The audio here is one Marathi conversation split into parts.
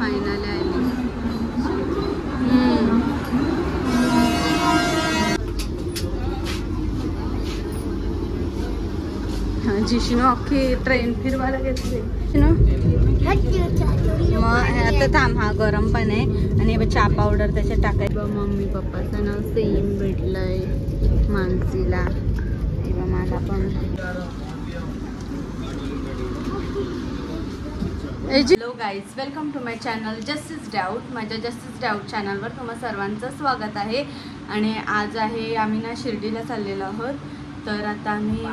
फायनली आली. जिष्णू अख्खी ट्रेन फिरवायला घेतली. मग आता थांब, हा गरम पण आहे आणि चहा पावडर त्याच्यात टाकायचं. मम्मी पप्पाचं नाव सेम भेटलंय मानसीला. मला पण. Hello guys, welcome to my channel justice doubt. माझ्या जस्टिस डाऊट चॅनलवर तुम्हा सर्वांचं स्वागत आहे. आणि आज आहे आम्ही ना शिर्डीला चाललेलो आहोत. तर आता आम्ही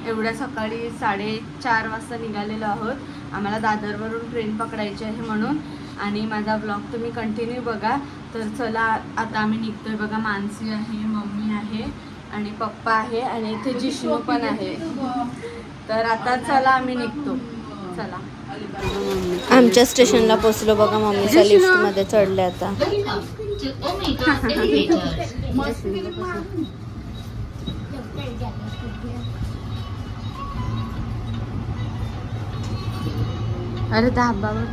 एवढ्या सकाळी 4:30 वाजता निघालेलो आहोत. आम्हाला दादरवरून ट्रेन पकडायची आहे म्हणून. आणि माझा ब्लॉग तुम्ही कंटिन्यू बघा. तर चला आता आम्ही निघतोय. बघा, मानसी आहे, मम्मी आहे आणि पप्पा आहे आणि इथे जिष्णू पण आहे. तर आता चला आम्ही निघतो. चला. आमच्या स्टेशनला पोचलो. बघा, मम्मीच्या लिफ्ट मध्ये चढले आता. अरे धाबा बघ.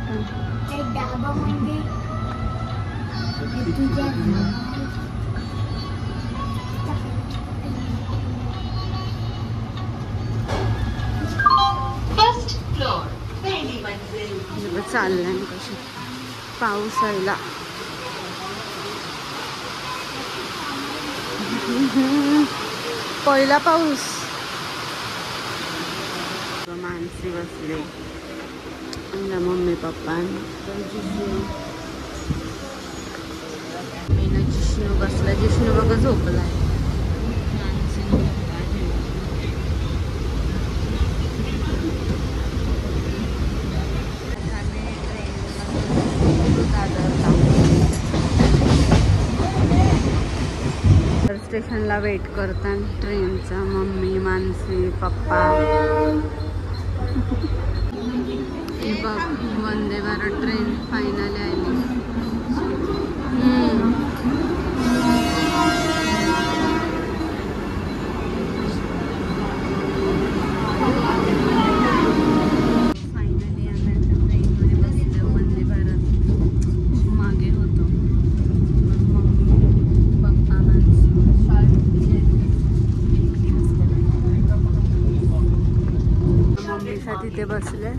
चाललंय कशी पाऊस आला. पहिला पाऊस. मानसी बसले, मम्मी पप्पा, मी ना जिष्णू बसला. जिष्णू बघा झोपलाय. स्टेशनला वेट करतात ट्रेनचा. मम्मी, मानसी, पप्पा. बघ, वंदे भारत ट्रेन फायनली आली. फायनली आम्ही आता ट्रेनमध्ये बसलो. वंदे भारत. मागे होतो पप्पा, मानसी. मम्मीसाठी तिथे बसले.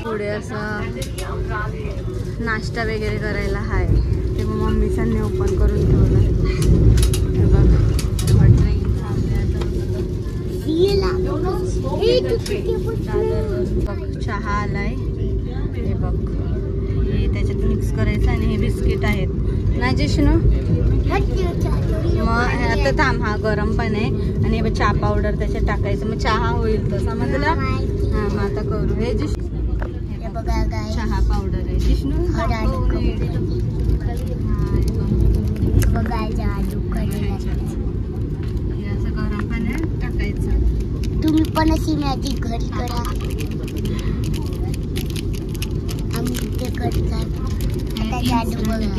पुढे असं नाश्ता वगैरे करायला आहे. ते मग मम्मीसांनी ओपन करून ठेवलं. चहा आलाय. हे बघ, हे त्याच्यात मिक्स करायचं आणि हे बिस्किट आहेत ना जिष्णू. मग आता थांब, हा गरम पण आहे आणि चहा पावडर त्याच्यात टाकायचं. मग चहा होईल तो, समजला. हा, मग आता करू. हे जिष्णू चहा पावडर आहे. जिष्णू असं गरम पाण्यात टाकायचं. तुम्ही पण अशी माझी घरी करा. आम्ही ते करतात. आता जादू बघा.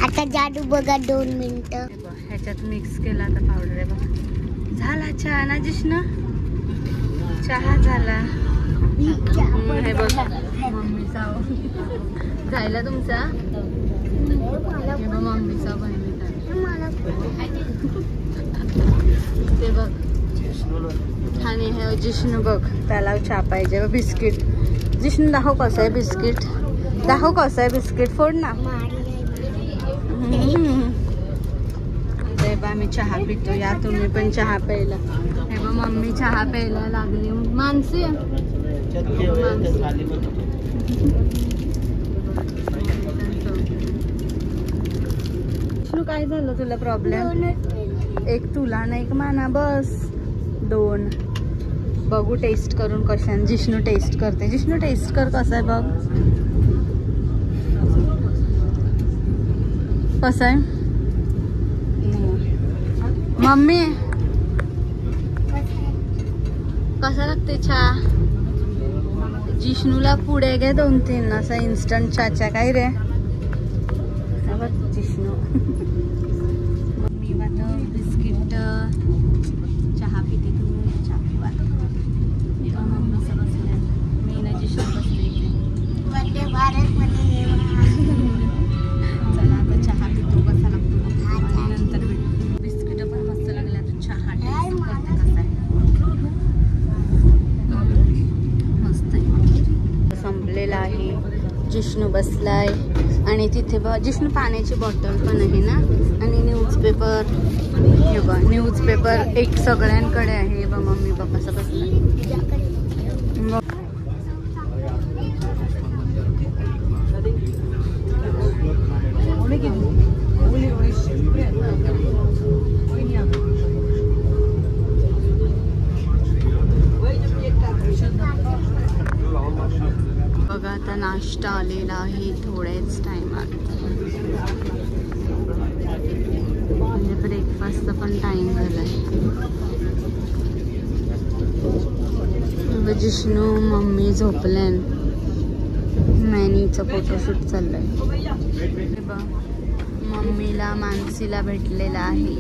आता जादू बघा. 2 मिनिटं. ह्याच्यात मिक्स केला आता पावडर आहे बघा. झाला चहा ना जिष्णू. चहा झाला. हे बघा, मम्मीचा झाला तुमचा. हे बघ, मम्मीचा बहिणीचा. ते बघ. आणि हे जिष्णू बघ, त्याला चहा पाहिजे. बिस्किट. जिष्णू दाखव कसं आहे बिस्किट. दाखव कसं आहे बिस्किट. फोड ना. आम्ही चहा पितो. या तुम्ही पण चहा प्यायला. हे बघ, मम्मी चहा प्यायला लागली. मानसी काय झालं तुला प्रॉब्लेम? एक तुला ना एक माना. बस 2. बघू टेस्ट करून कशाने. जिष्णू टेस्ट करते. जिष्णू टेस्ट कर कसं आहे बघ. कसं आहे मम्मी? कसा लागते चहा? जिष्णूला पुढे घे 2-3 असा इन्स्टंट चहाच्या. काय रे जिष्णू. मम्मी आता बिस्किट चहा पिते. तुम्ही चहा जिष्णू बसलाय आणि तिथे बघ जिष्णू पाण्याची बॉटल पण आहे ना आणि न्यूजपेपर. हे बघ न्यूजपेपर एक सगळ्यांकडे आहे बघ. मम्मी पप्पा बसलाय. बघा आता नाश्ता आलेला आहे थोड्याच टाइमात. म्हणजे ब्रेकफास्टचा पण टाइम झालाय. जिष्णू मम्मी झोपले. मॅनीचं फोटोशूट चाललंय. मम्मीला मानसीला भेटलेला आहे.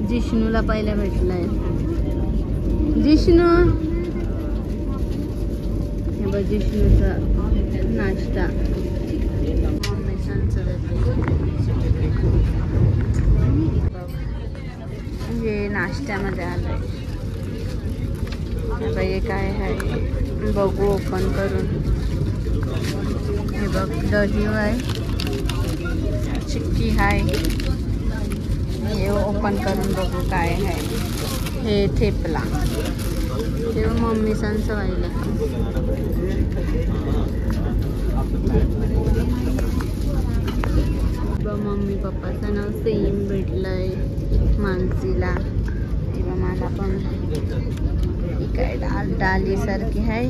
जिष्णूला पहिला भेटलाय. जिष्णू हे बघ जिष्णूचा नाश्ता. हे नाश्त्यामध्ये आलंय. हे काय आहे बघू ओपन करून. हे बघ दही आहे, चिक्की आहे. हे ओपन करून बघू काय आहे. हे थेपला. ते मम्मी सांचं व्हायला. मम्मी पप्पाचं नाव सेम भेटलंय मानसीला. तेव्हा मला पण काय डाली सारखी आहे.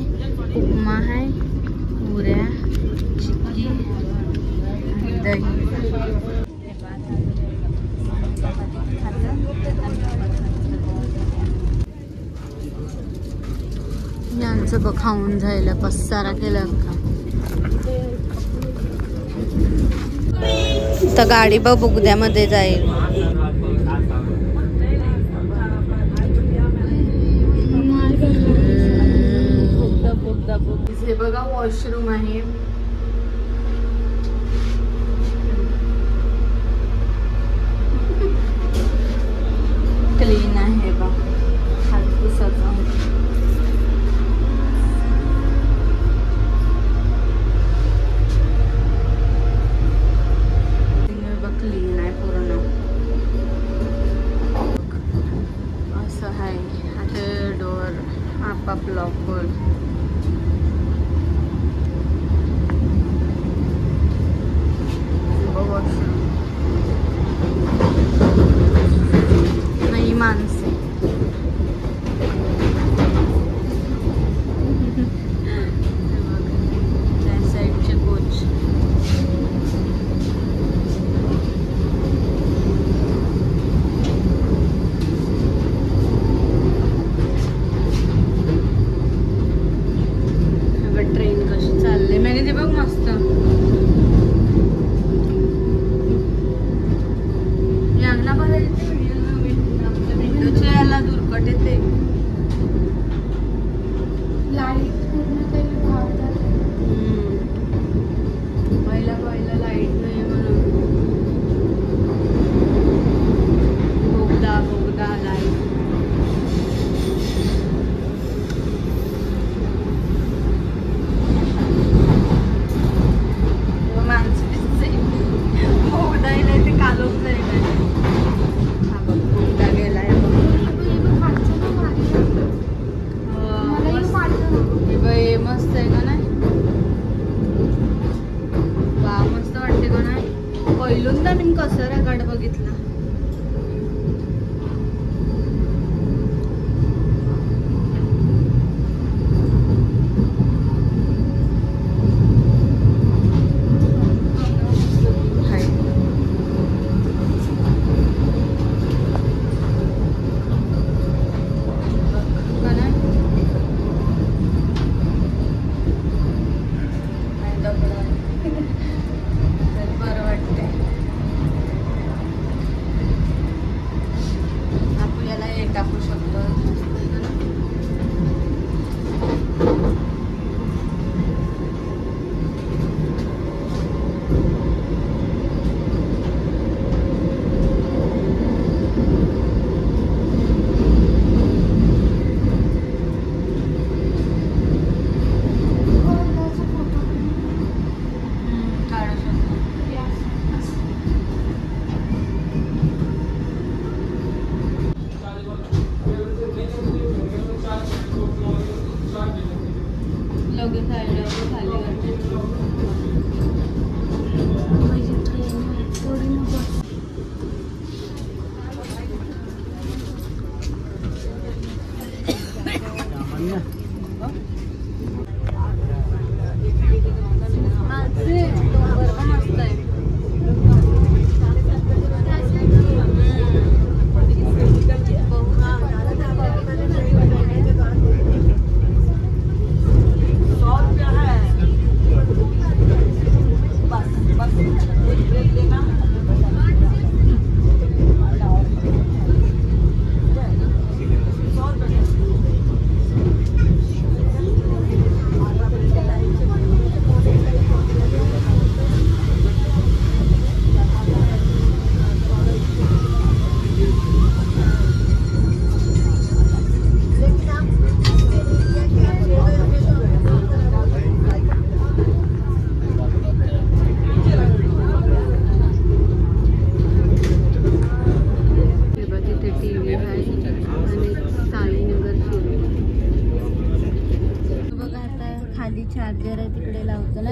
उपमा आहे, पुऱ्या, चिक्की, दही. यांचं बघ खाऊन जायला पसारा केला का. तर गाडी बघ बुगद्यामध्ये जाईल. हे बघा वॉशरूम आहे. क्लीन आहे बघ. हात पुसायचा क्लीन आहे पूर्ण. असं आहे. आता डोअर आपाप लॉक होईल. खाली माझी ट्रेन थोडी नको. मस्त आहे. चार्जर आहे तिकडे लावतो ना.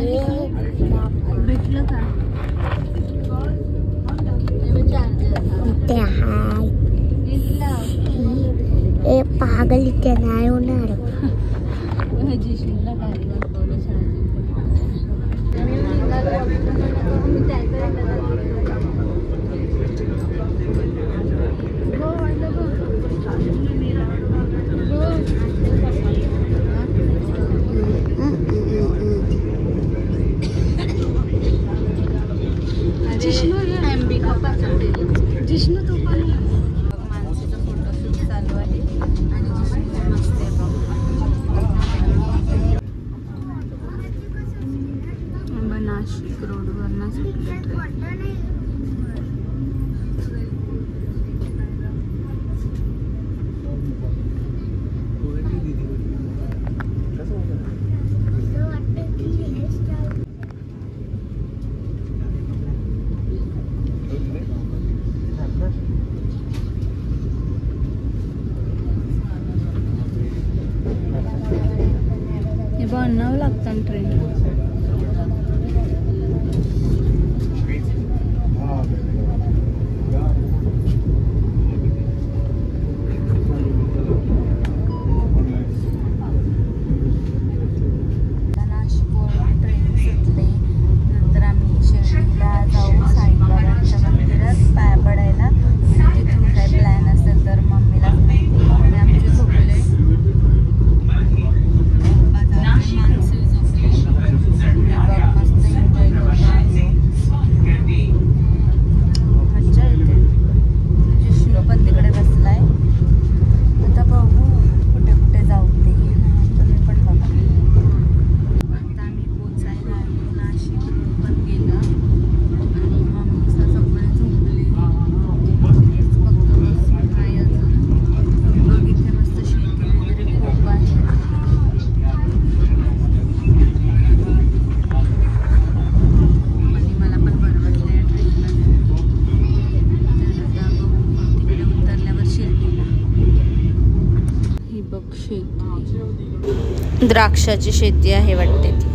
भेटलं का चार्जर? पागल इथे नाही होणार. जिशूला गाडी दाखवलं जिष्णू तो पण माणसाचा फोटोशूट चालू आहे आणि जिष्णू मस्त आहे बघ. नाशिक रोडवरनं सुटले ट्रेन. हे बनावं लागतं ट्रेन. द्राक्षाची शेती आहे वाटते ती.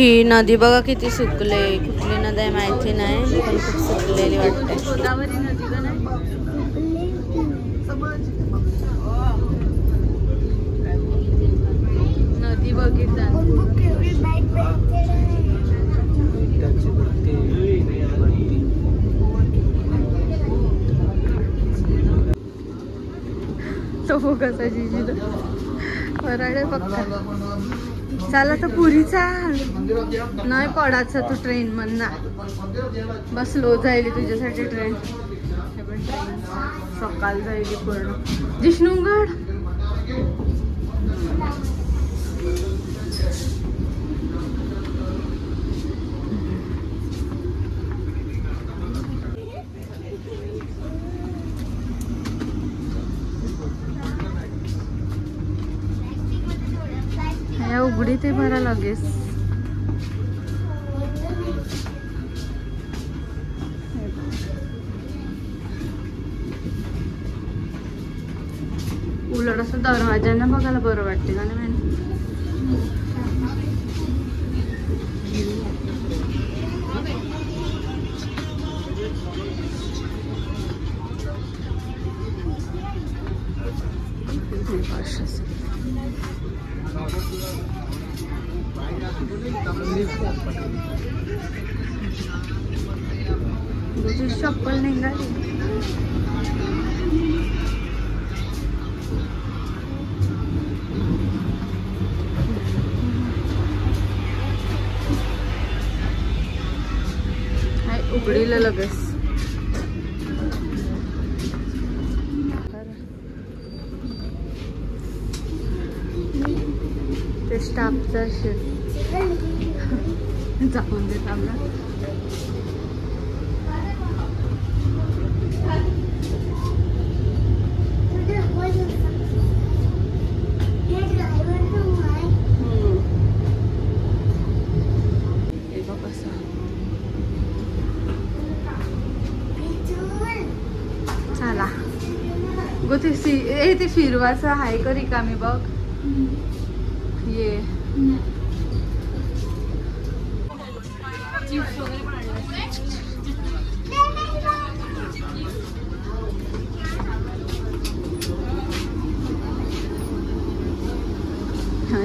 ही नदी बघा किती सुकले. कुठली नदी आहे माहिती नाही, पण खूप सुकलेली वाटते. गोदावरी नदी का नाही? नदी बघितला. तो कसा जिजीला वराडे बघता. चला तर पुरी चाल. नाही पडायचा तू ट्रेन म्हणना. बस लो जाईल तुझ्यासाठी ट्रेन. हे पण ट्रेन सकाळ जाईल पूर्ण. जिष्णुगड या उघडी ते भरा लगेच. उलट असं दरवाजांना बघायला बरं वाटते का नाही. चप्पल निघाली. उघडीला लगेच. ते स्टाफचा असेल. जाऊन देत आम्हाला. चला गो ते फिरवाचं आहे का रिकामी बघ. ये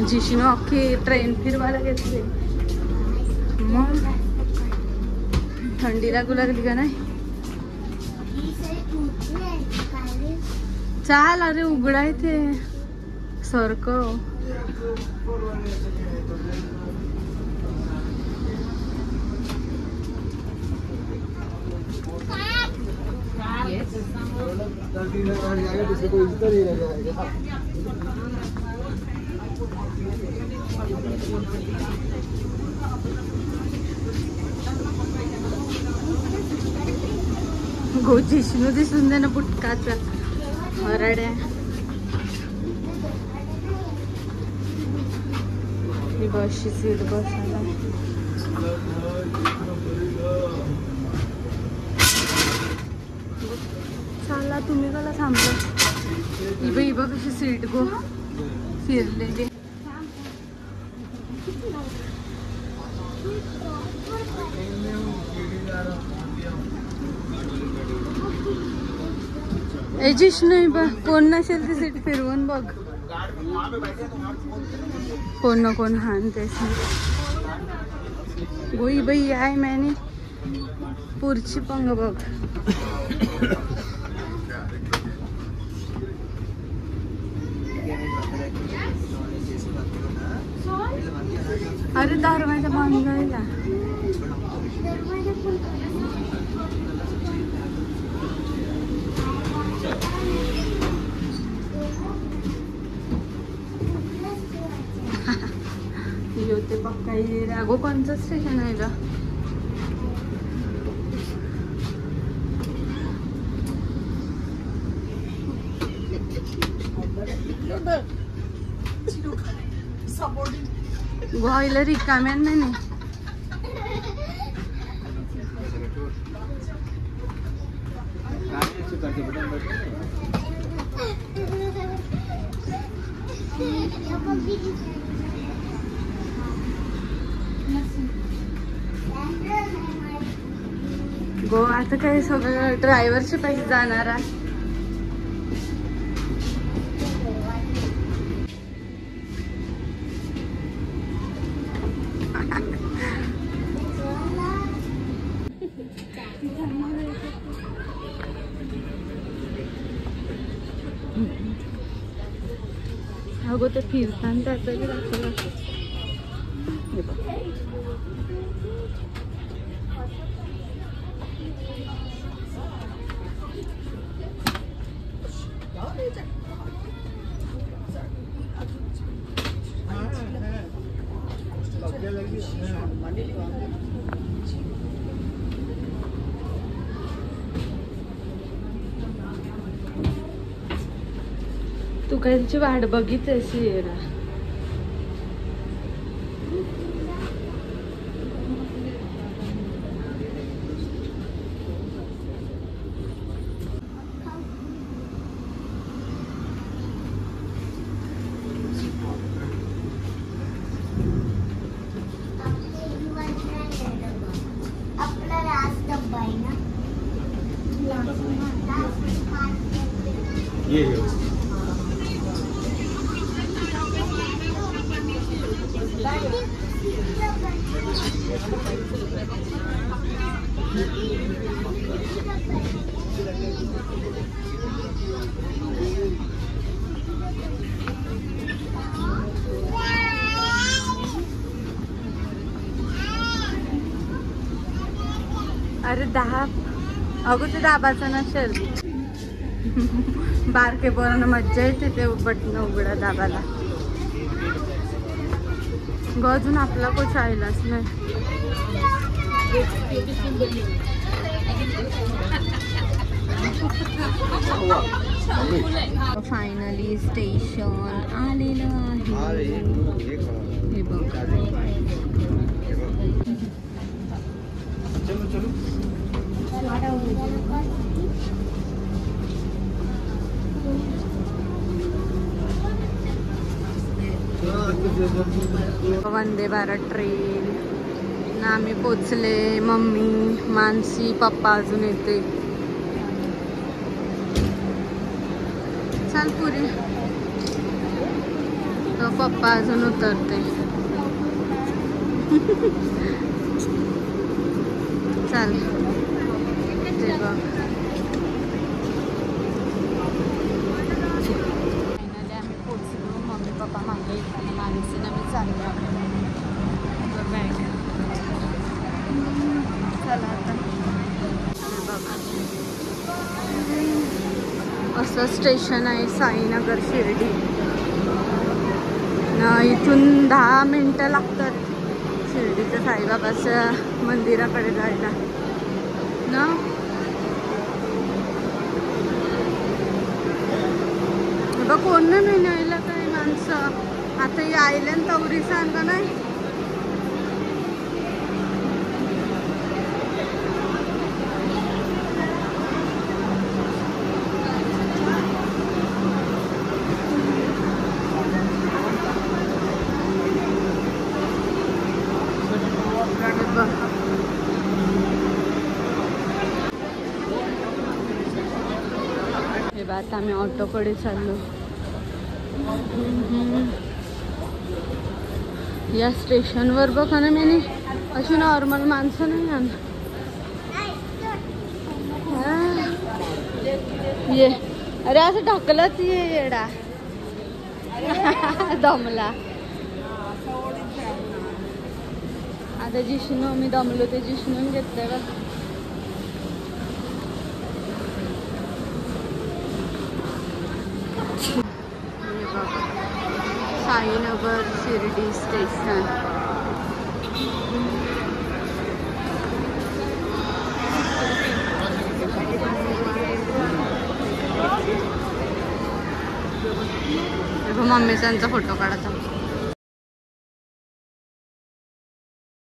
जिष्णू अख्खी ट्रेन फिरवायला घेतली. मग थंडी लागू लागली का नाही. चाल अरे उघडाय ते सारखं. गो जिष्णू दिसून दे ना बुटकाचा. वराड्या ही बसची सीट बसायला. चला तुम्ही कला थांबला. इबा इबा कशी सीट गो फिरलेली. जिष्णू बा कोण नसेल ती सीट फिरवून बघ. कोण ना कोण हाणते. गोई बाई आहे मैंने पुरची पंग बघ. अरे दरवाजा बंद जायला. होते पक्का राघो कोणचं स्टेशन आहे का. गोयला रिकाम्यान नाही. गो आता काय सगळं ड्रायव्हरचे पैसे जाणार आहे. अगो ते फिरताना त्याचं दाखवलं. हे बघ तू काय तिची वाट बघितलीस येरा. अरे 10 अगो ते दाबाचं नसेल. बारके पोरांना मज्जा येते ते बटन उघडा दाबाला. ग अजून आपला कोच आलाच नाही. फायनली स्टेशन आलेलं आहे. हे बघ वंदे भारत ट्रेन ना. आम्ही पोचले. मम्मी, मानसी, पप्पा अजून येते. चाल पुरी. तो पप्पा अजून उतरते. चाल ते बघ. आम्ही पोचलो. मम्मी पप्पा मागे येताना मानसीने मी चाललो बॅग. चला आता बघा असं स्टेशन आहे साईनगर शिर्डी. इथून 10 मिनटं लागतात शिर्डीच्या साईबाबाच्या मंदिराकडे जायला ना. बघ कोण नाही न्यायला काही माणसं. आता यायला तवरी सांगा नाही. हे बघ आता आम्ही ऑटोकडे चाललो. या स्टेशनवर बघा ना मी अशी नॉर्मल माणसं नाही आणत. ये अरे असं ढकलत ये येडा. दमला आता. जिष्णू मी दमलो ते जिष्णून घेतलंय बघ. साईनगर शिर्डी स्टेशन. मम्मीचा फोटो काढायचा.